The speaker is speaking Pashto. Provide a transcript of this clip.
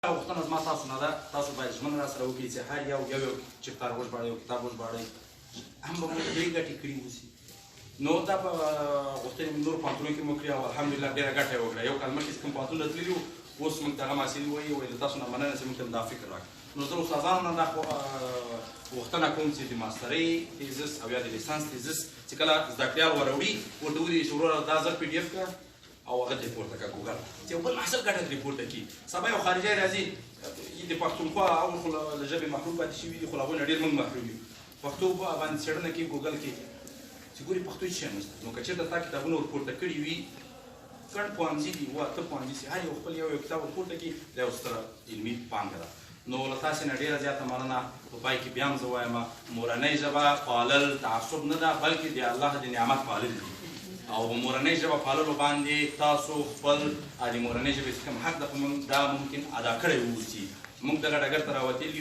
غوښتنه زما تاسو نه ده، تاسو باید ژمنه راسره وکړئ چې هر یو چپټر وژباړئ، یو کتاب وژباړئ، هم به مو ډېرې ګټې کړي اوسي. نو دا په غوښتنې مې نورو پوهنتونونو کې مو کړي او الحمدلله ډېره ګټه یې وکړه. یو کال مخکې چې کوم پوهنتون ته تللي وو، اوس موږ ته هغه محصلین وایي د تاسو نه مننه چې موږ ته دا فکر راکړ. نو زه استادانو نه دا غوښتنه کوم چې د ماسترۍ تیزس او یا د لیسانس تیزس چې کله زده کړیال وراوړي ورته ووایي چې وروره دا زر پی ډي اف کړه او هغه ته یې پورته کړه ګوګل چې یو بل محصل ګټه ترې پورته کړي. سبا یو خارجی راځي د پښتونخوا او خو له ژبې محروم پاتې شوي دي، خو له هغوی نه ډېر موږ محروم یو. پښتو باندې څېړنه کوي ګوګل کې چې ګوري پښتو هېڅ شی نشته. نو که چېرته تا کتابونه ورپورته کړي وي، ګڼ پوهنځي دي، اووه اته پوهنځي چې هر یو خپل یو کتاب ورپورته کړي، دا یو ستره علمي پانګه ده. نو له تاسې نه ډېره زیاته مننه. په پای کې بیا هم زه وایم مورنۍ ژبه پالل تعصب نه ده، بلکې د الله د نعمت پالل دي. او مورنۍ ژبه پاللو باندې تاسو خپل د مورنۍ ژبې چې کوم حق ده دا ممکن ادا کړی واوسي. موږ دغه ډګر ته راوتلي